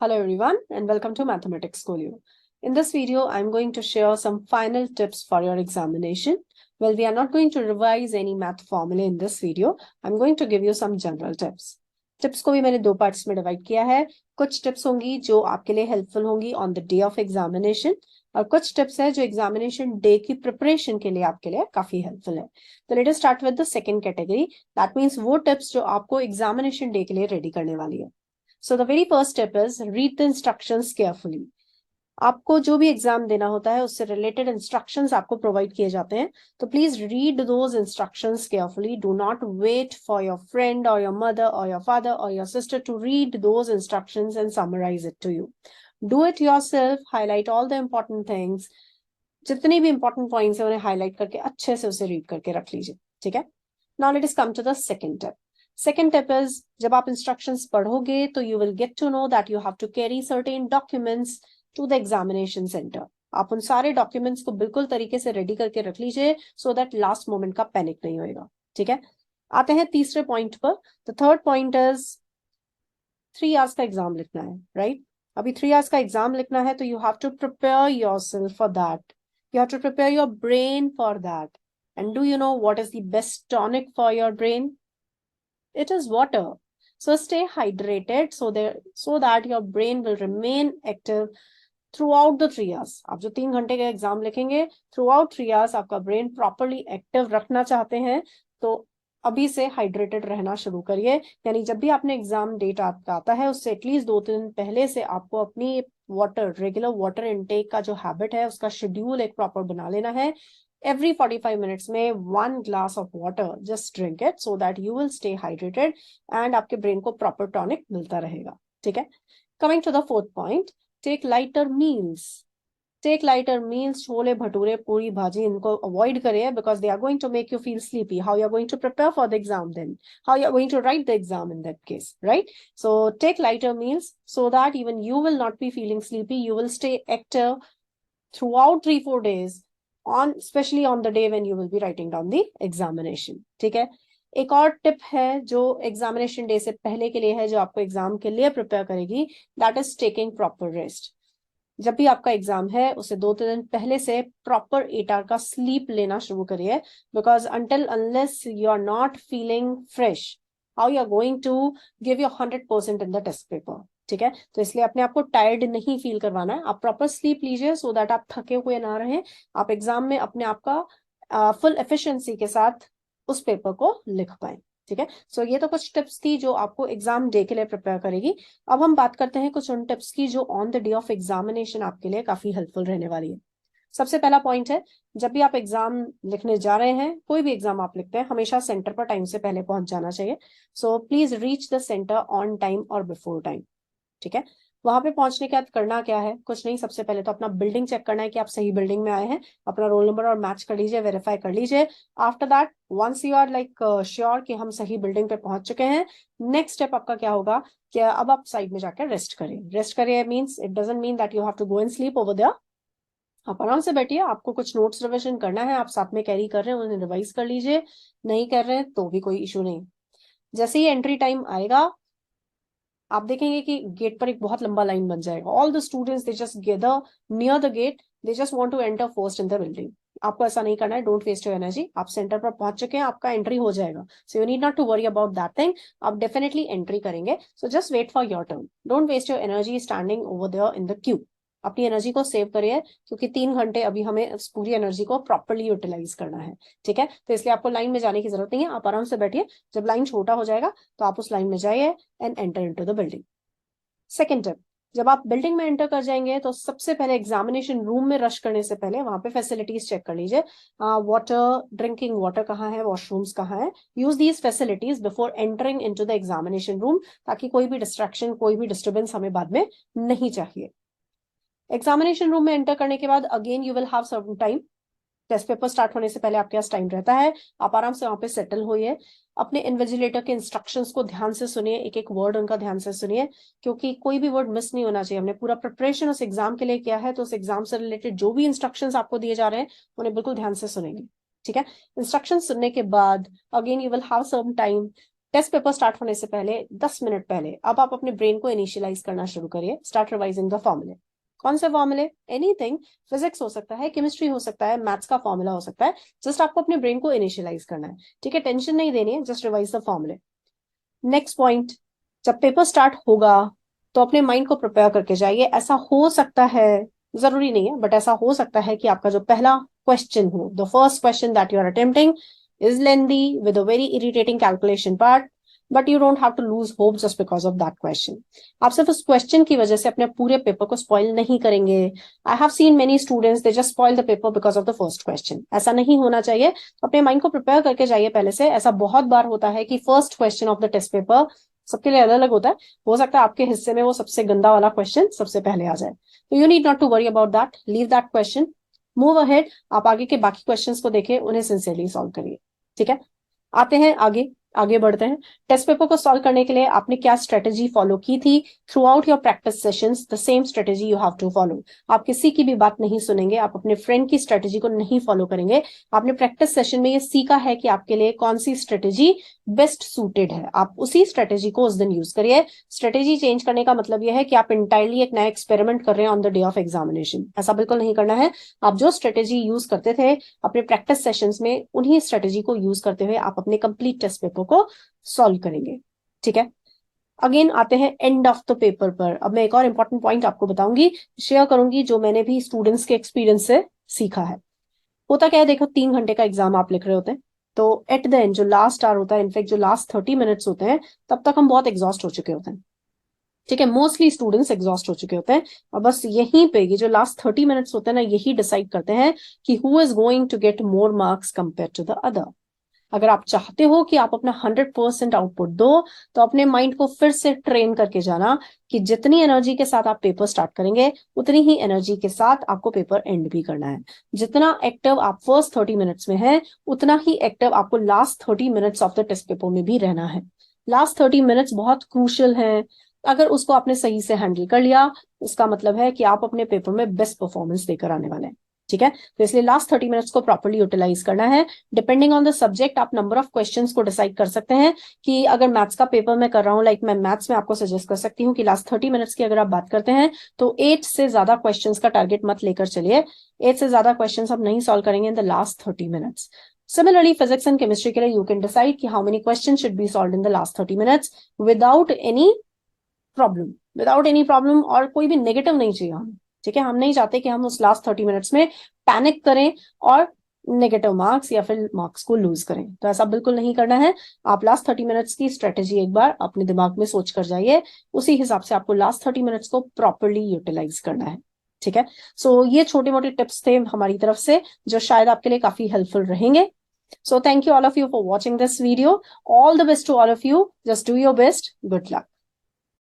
Hello everyone and welcome to Mathematics School. In this video, I'm going to share some final tips for your examination. Well, we are not going to revise any math formula in this video. I'm going to give you some general tips. Tips को भी मैंने दो parts में divide किया है. कुछ tips होंगी जो आपके लिए हेल्पफुल होंगी on the day of examination और कुछ टिप्स है जो एग्जामिनेशन डे की प्रिपरेशन के लिए आपके लिए काफी हेल्पफुल है. तो let us start with the second category. That means वो टिप्स जो आपको एग्जामिनेशन डे के लिए रेडी करने वाली है. So the very first step is read the instructions carefully. आपको जो भी एग्जाम देना होता है उससे रिलेटेड इंस्ट्रक्शंस आपको प्रोवाइड किए जाते हैं, तो please read those instructions carefully. Do not wait for your friend और योर मदर और योर फादर और your sister to read those instructions and summarise it to you. Do it yourself. Highlight all the important things. जितने भी important points है उन्हें highlight करके अच्छे से उसे रीड करके रख लीजिए. ठीक है. Now let us come to the second tip. Second tip is, जब आप instructions पढ़ोगे तो you will get to know that you have to carry certain documents to the examination center. आप उन सारे documents को बिल्कुल तरीके से ready करके रख लीजिए so that last moment का panic नहीं होएगा. ठीक है. आते हैं तीसरे point पर. The third point is 3 hours का एग्जाम लिखना है, right? अभी 3 hours का एग्जाम लिखना है तो you have to prepare yourself for that. You have to prepare your brain for that. And do you know what is the best tonic for your brain? It is water. So stay hydrated so that your brain will remain active throughout the 3 hours. आप जो 3 घंटे का exam लिखेंगे throughout 3 hours आपका brain properly active रखना चाहते हैं तो अभी से हाइड्रेटेड रहना शुरू करिए. यानी जब भी आपने एग्जाम डेट आपका आता है उससे एटलीस्ट 2 दिन पहले से आपको अपनी रेगुलर वाटर इनटेक का जो हैबिट है उसका शेड्यूल एक प्रॉपर बना लेना है. Every 45 minutes में 1 glass of water, just drink it so that you will stay hydrated and आपके brain को proper tonic मिलता रहेगा. ठीक है. Coming to the fourth point, take lighter meals. Take lighter meals. Chole bhature पूरी भाजी इनको avoid करिए because they are going to make you feel sleepy. How you are going to prepare for the exam then? How you are going to write the exam in that case, right? So take lighter meals so that even you will not be feeling sleepy. You will stay active throughout 3-4 days. Especially on the day when you will be writing down the examination. ठीक है. एक और tip है जो examination day से पहले के लिए है जो आपको एग्जाम के लिए प्रिपेयर करेगी. That is taking proper rest. जब भी आपका एग्जाम है उसे 2-3 दिन पहले से प्रॉपर 8 आवर का स्लीप लेना शुरू करिए because until unless you are not feeling fresh, how you are going to give your 100% in the test paper. ठीक है. तो इसलिए अपने आप को टायर्ड नहीं फील करवाना है. आप प्रॉपर स्लीप लीजिए सो दैट आप थके हुए ना रहें. आप एग्जाम में अपने आप का फुल एफिशिएंसी के साथ उस पेपर को लिख पाए. ठीक है. सो ये तो कुछ टिप्स थी जो आपको एग्जाम डे के लिए प्रिपेयर करेगी. अब हम बात करते हैं कुछ उन टिप्स की जो on the day of examination आपके लिए काफी हेल्पफुल रहने वाली है. सबसे पहला पॉइंट है, जब भी आप एग्जाम लिखने जा रहे हैं, कोई भी एग्जाम आप लिखते हैं, हमेशा सेंटर पर टाइम से पहले पहुंच जाना चाहिए. So please reach the centre on time और बिफोर टाइम. ठीक है. वहां पे पहुंचने के बाद करना क्या है, कुछ नहीं. सबसे पहले तो अपना बिल्डिंग चेक करना है कि आप सही बिल्डिंग में आए हैं. अपना रोल नंबर और मैच कर लीजिए, वेरीफाई कर लीजिए. After that once you are like sure कि हम सही बिल्डिंग पे पहुंच चुके हैं, नेक्स्ट स्टेप आपका क्या होगा कि अब आप साइड में जाकर रेस्ट करें. रेस्ट करिए means it doesn't mean that you have to go and sleep over there. आप आराम से बैठिए. आपको कुछ नोट्स रिविजन करना है, आप साथ में कैरी कर रहे हैं उन्हें रिवाइज कर लीजिए. नहीं कर रहे हैं तो भी कोई इशू नहीं. जैसे ही एंट्री टाइम आएगा आप देखेंगे कि गेट पर एक बहुत लंबा लाइन बन जाएगा. All the students they just gather near the gate. They just want to enter first in the building. आपको ऐसा नहीं करना है. Don't waste your energy. आप सेंटर पर पहुंच चुके हैं, आपका एंट्री हो जाएगा. So you need not to worry about that thing. आप डेफिनेटली एंट्री करेंगे. So just wait for your turn. Don't waste your energy standing over there in the Q. अपनी एनर्जी को सेव करिए क्योंकि 3 घंटे अभी हमें उस पूरी एनर्जी को प्रॉपर्ली यूटिलाइज करना है. ठीक है. तो इसलिए आपको लाइन में जाने की जरूरत नहीं है. आप आराम से बैठिए. जब लाइन छोटा हो जाएगा तो आप उस लाइन में जाइए and enter into the building. Second tip, जब आप बिल्डिंग में एंटर कर जाएंगे तो सबसे पहले एग्जामिनेशन रूम में रश करने से पहले वहां पे फैसिलिटीज चेक कर लीजिए. वाटर, ड्रिंकिंग वाटर कहाँ है, वॉशरूम्स कहाँ है. Use these facilities before entering into the examination room ताकि कोई भी डिस्ट्रैक्शन, कोई भी डिस्टर्बेंस हमें बाद में नहीं चाहिए. एग्जामिनेशन रूम में एंटर करने के बाद again you will have certain time. Test paper start होने से पहले आपके पास टाइम रहता है. आप आराम से वहां पे सेटल होइए. अपने इन्विजिलेटर के इंस्ट्रक्शंस को ध्यान से सुनिए. एक एक वर्ड उनका ध्यान से सुनिए क्योंकि कोई भी वर्ड मिस नहीं होना चाहिए. हमने पूरा प्रिपरेशन उस एग्जाम के लिए किया है तो उस एग्जाम से रिलेटेड जो भी इंस्ट्रक्शंस आपको दिए जा रहे हैं उन्हें बिल्कुल ध्यान से सुनेंगे. ठीक है. इंस्ट्रक्शन सुनने के बाद again you will have some time test paper start होने से पहले 10 मिनट पहले अब आप अपने ब्रेन को इनिशियलाइज करना शुरू करिए. स्टार्ट रिवाइजिंग द फॉर्मूले. कौन से फॉर्मूले? एनीथिंग. फिजिक्स हो सकता है, केमिस्ट्री हो सकता है, मैथ्स का फॉर्मूला हो सकता है. जस्ट आपको अपने ब्रेन को इनिशियलाइज करना है. ठीक है, टेंशन नहीं देनी है, जस्ट रिवाइज द फॉर्मूले. नेक्स्ट पॉइंट, जब पेपर स्टार्ट होगा तो अपने माइंड को प्रिपेयर करके जाइए. ऐसा हो सकता है, जरूरी नहीं है, बट ऐसा हो सकता है कि आपका जो पहला क्वेश्चन हो, the first question that you are attempting is lengthy with a very irritating calculation part, but you don't have to lose hope just because of that question. आप सिर्फ उस क्वेश्चन की वजह से अपने पूरे पेपर को स्पॉइल नहीं करेंगे. I have seen many students they just spoil the paper because of the first question. ऐसा नहीं होना चाहिए. अपने माइंड को प्रिपेयर करके जाइए पहले से. ऐसा बहुत बार होता है कि first question of the test paper सबके लिए अलग अलग होता है. हो सकता है आपके हिस्से में वो सबसे गंदा वाला क्वेश्चन सबसे पहले आ जाए. तो you need not to worry about that. Leave that question, move ahead. आप आगे के बाकी क्वेश्चंस को देखें, उन्हें सिंसियरली सॉल्व करिए. ठीक है, आते हैं आगे बढ़ते हैं. टेस्ट पेपर को सॉल्व करने के लिए आपने क्या स्ट्रेटेजी फॉलो की थी? Throughout your practice sessions the same strategy you have to follow. आप किसी की भी बात नहीं सुनेंगे, आप अपने फ्रेंड की स्ट्रेटेजी को नहीं फॉलो करेंगे. आपने प्रैक्टिस सेशन में ये सीखा है कि आपके लिए कौन सी स्ट्रेटेजी बेस्ट सूटेड है. आप उसी स्ट्रेटेजी को उस दिन यूज करिए. स्ट्रेटेजी चेंज करने का मतलब यह है कि आप इंटायरली एक नया एक्सपेरिमेंट कर रहे हैं on the day of examination. ऐसा बिल्कुल नहीं करना है. आप जो स्ट्रेटेजी यूज करते थे अपने प्रैक्टिस सेशंस में, उन्हीं स्ट्रेटेजी को यूज करते हुए आप अपने कंप्लीट टेस्ट पेपर को सॉल्व करेंगे. ठीक है, अगेन आते हैं एंड ऑफ द पेपर पर. अब मैं एक और इंपॉर्टेंट पॉइंट आपको बताऊंगी, शेयर करूंगी, जो मैंने भी स्टूडेंट्स के एक्सपीरियंस से सीखा है. होता क्या है, देखो 3 घंटे का एग्जाम आप लिख रहे होते हैं, तो एट द एंड जो लास्ट आवर होता है, इनफेक्ट जो लास्ट 30 मिनट्स होते हैं, तब तक हम बहुत एग्जॉस्ट हो चुके होते हैं. ठीक है, मोस्टली स्टूडेंट्स एग्जॉस्ट हो चुके होते हैं. और बस यहीं पे ये जो लास्ट 30 मिनट्स होते हैं ना, यही डिसाइड करते हैं कि who is going to get more marks compare to the other. अगर आप चाहते हो कि आप अपना 100% आउटपुट दो, तो अपने माइंड को फिर से ट्रेन करके जाना कि जितनी एनर्जी के साथ आप पेपर स्टार्ट करेंगे, उतनी ही एनर्जी के साथ आपको पेपर एंड भी करना है. जितना एक्टिव आप फर्स्ट 30 मिनट्स में है, उतना ही एक्टिव आपको last 30 minutes of the test paper में भी रहना है. लास्ट 30 मिनट्स बहुत क्रूशियल है. अगर उसको आपने सही से हैंडल कर लिया, उसका मतलब है कि आप अपने पेपर में बेस्ट परफॉर्मेंस देकर आने वाले हैं. ठीक है, तो इसलिए लास्ट 30 मिनट्स को प्रॉपर्ली यूटिलाइज करना है. डिपेंडिंग ऑन द सब्जेक्ट आप नंबर ऑफ क्वेश्चंस को डिसाइड कर सकते हैं. कि अगर मैथ्स का पेपर मैं कर रहा हूँ, लाइक मैं मैथ्स में आपको सजेस्ट कर सकती हूँ कि लास्ट 30 मिनट्स की अगर आप बात करते हैं, तो 8 से ज्यादा क्वेश्चंस का टारगेट मत लेकर चलिए. 8 से ज्यादा क्वेश्चंस आप नहीं सॉल्व करेंगे in the last 30 minutes. Similarly, physics and chemistry के लिए you can decide कि how many questions should be solved in the last 30 minutes without any problem, और कोई भी नेगेटिव नहीं चाहिए हमें. ठीक है, हम नहीं चाहते कि हम उस लास्ट 30 मिनट्स में पैनिक करें और नेगेटिव मार्क्स या फिर मार्क्स को लूज करें. तो ऐसा बिल्कुल नहीं करना है. आप लास्ट 30 मिनट्स की स्ट्रेटेजी एक बार अपने दिमाग में सोच कर जाइए. उसी हिसाब से आपको लास्ट 30 मिनट्स को प्रॉपरली यूटिलाइज करना है. ठीक है, सो ये छोटे मोटे टिप्स थे हमारी तरफ से, जो शायद आपके लिए काफी हेल्पफुल रहेंगे. So thank you all of you for watching this video. All the best to all of you. Just do your best. Good luck.